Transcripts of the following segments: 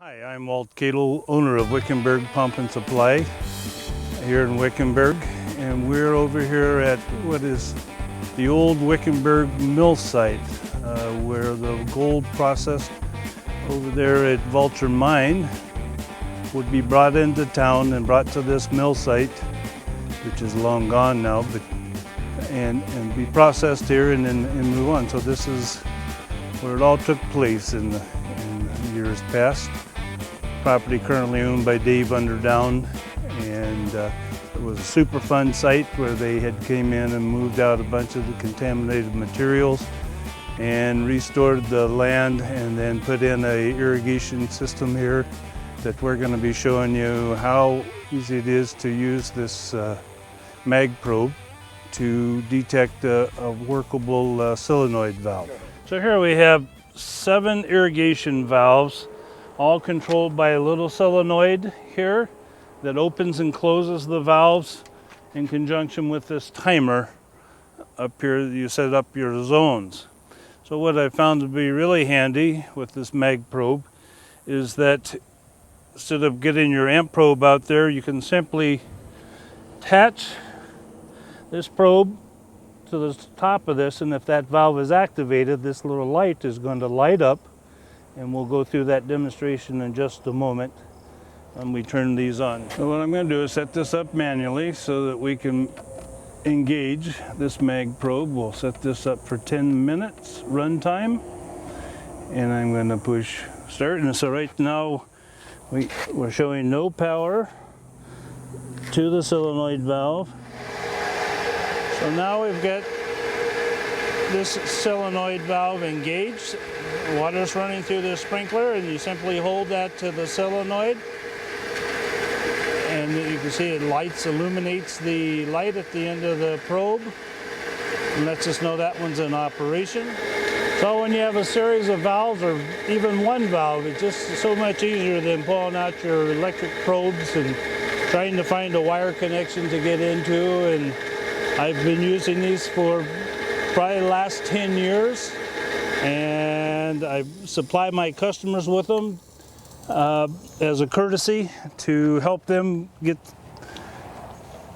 Hi, I'm Walt Cadle, owner of Wickenburg Pump and Supply here in Wickenburg, and we're over here at what is the old Wickenburg mill site where the gold processed over there at Vulture Mine would be brought into town and brought to this mill site, which is long gone now, but, and be processed here and then move on. So this is where it all took place in years past. Property currently owned by Dave Underdown, and it was a Superfund site where they had came in and moved out a bunch of the contaminated materials and restored the land and then put in a irrigation system here that we're going to be showing you how easy it is to use this mag probe to detect a workable solenoid valve. So here we have 7 irrigation valves, all controlled by a little solenoid here that opens and closes the valves in conjunction with this timer up here. You set up your zones. So what I found to be really handy with this mag probe is that instead of getting your amp probe out there, you can simply attach this probe to the top of this, and if that valve is activated, this little light is going to light up, and we'll go through that demonstration in just a moment when we turn these on. So what I'm going to do is set this up manually so that we can engage this mag probe. We'll set this up for 10 minutes runtime, and I'm going to push start. And so right now we're showing no power to the solenoid valve. So now we've got this solenoid valve engaged. Water's running through the sprinkler, and you simply hold that to the solenoid, and you can see it illuminates the light at the end of the probe and lets us know that one's in operation. So when you have a series of valves, or even one valve, it's just so much easier than pulling out your electric probes and trying to find a wire connection to get into. And I've been using these for probably the last 10 years, and I supply my customers with them as a courtesy to help them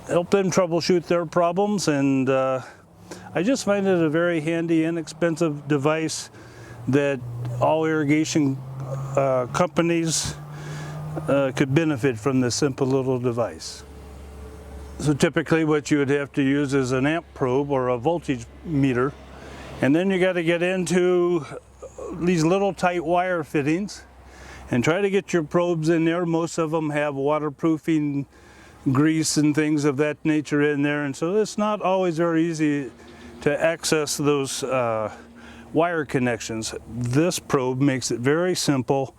troubleshoot their problems. And I just find it a very handy, inexpensive device that all irrigation companies could benefit from this simple little device. So typically what you would have to use is an amp probe or a voltage meter, and then you got to get into these little tight wire fittings and try to get your probes in there. Most of them have waterproofing grease and things of that nature in there, and so it's not always very easy to access those wire connections. This probe makes it very simple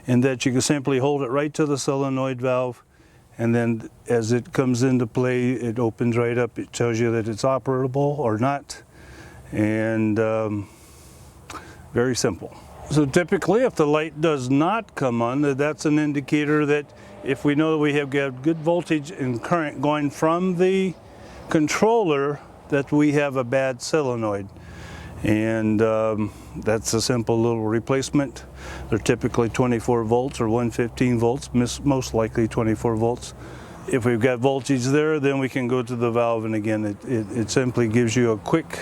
in that you can simply hold it right to the solenoid valve, and then as it comes into play, it opens right up. It tells you that it's operable or not, and very simple. So typically if the light does not come on, that's an indicator that if we know that we have got good voltage and current going from the controller, that we have a bad solenoid. And that's a simple little replacement. They're typically 24 volts or 115 volts, most likely 24 volts. If we've got voltage there, then we can go to the valve, and again, it simply gives you a quick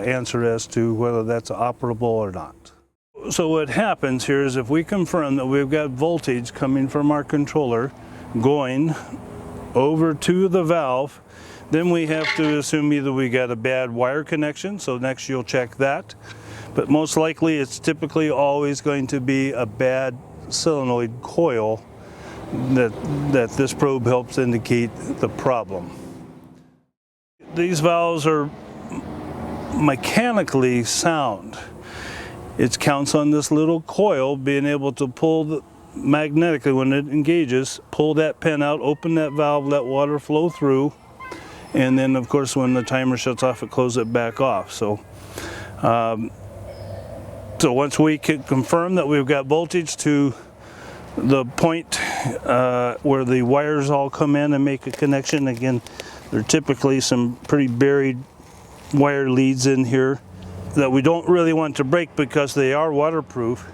answer as to whether that's operable or not. So what happens here is if we confirm that we've got voltage coming from our controller going over to the valve, then we have to assume either we got a bad wire connection, so next you'll check that. But most likely it's typically always going to be a bad solenoid coil that this probe helps indicate the problem. These valves are mechanically sound. It counts on this little coil being able to pull magnetically when it engages, pull that pin out, open that valve, let water flow through, and then of course when the timer shuts off, it closes it back off. So so once we can confirm that we've got voltage to the point where the wires all come in and make a connection, again, there are typically some pretty buried wire leads in here that we don't really want to break because they are waterproof,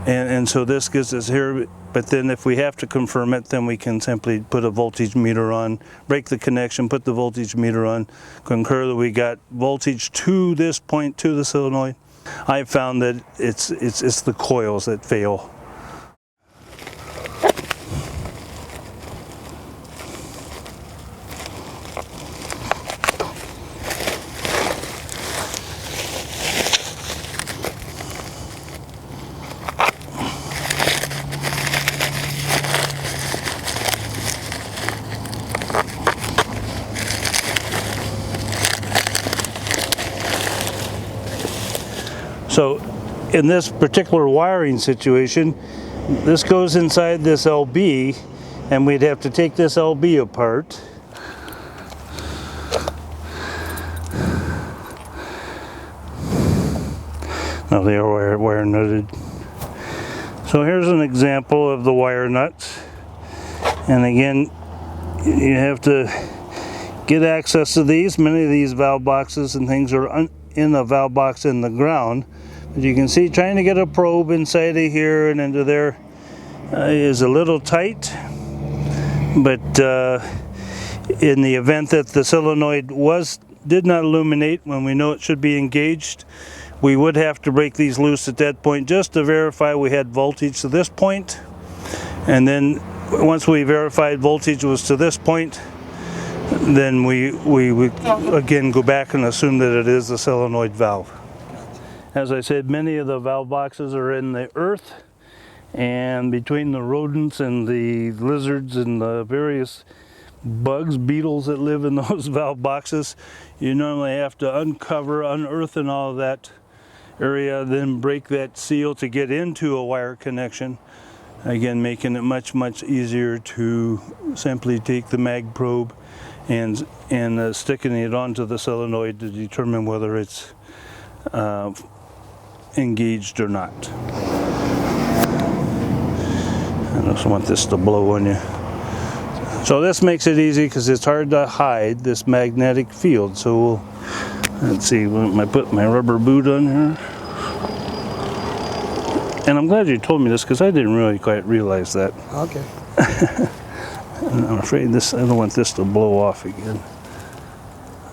And so this gets us here, but then if we have to confirm it, then we can simply put a voltage meter on, break the connection, put the voltage meter on, concur that we got voltage to this point, to the solenoid. I found that it's the coils that fail. So in this particular wiring situation, this goes inside this LB, and we'd have to take this LB apart. Now they are wire nutted. So here's an example of the wire nuts. And again, you have to get access to these. Many of these valve boxes and things are in a valve box in the ground. But you can see trying to get a probe inside of here and into there is a little tight. But in the event that the solenoid did not illuminate when we know it should be engaged, we would have to break these loose at that point just to verify we had voltage to this point. And then once we verified voltage was to this point, then we would again go back and assume that it is the solenoid valve. As I said, many of the valve boxes are in the earth, and between the rodents and the lizards and the various bugs, beetles that live in those valve boxes, you normally have to unearth and all of that area, then break that seal to get into a wire connection. Again, making it much easier to simply take the mag probe and sticking it onto the solenoid to determine whether it's engaged or not. I just want this to blow on you. So this makes it easy because it's hard to hide this magnetic field. So let's see, I put my rubber boot on here. And I'm glad you told me this because I didn't really quite realize that. Okay. And I'm afraid I don't want this to blow off again.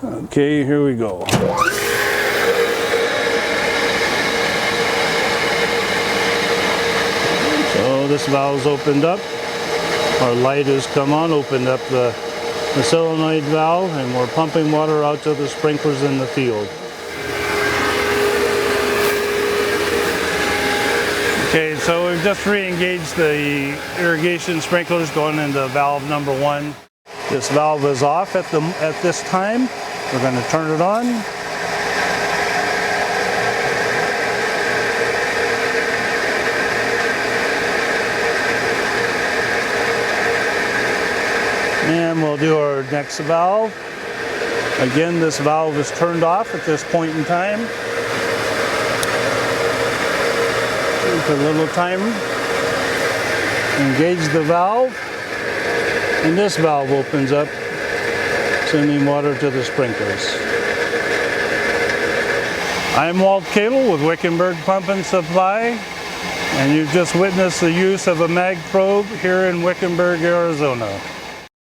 Okay, here we go. So this valve's opened up. Our light has come on, opened up the solenoid valve, and we're pumping water out to the sprinklers in the field. Okay, so we've just re-engaged the irrigation sprinklers going into valve number 1. This valve is off at this time. We're going to turn it on. And we'll do our next valve. Again, this valve is turned off at this point in time. Take a little timer. Engage the valve. And this valve opens up, sending water to the sprinklers. I'm Walt Kadel with Wickenburg Pump and Supply, and you've just witnessed the use of a mag probe here in Wickenburg, Arizona.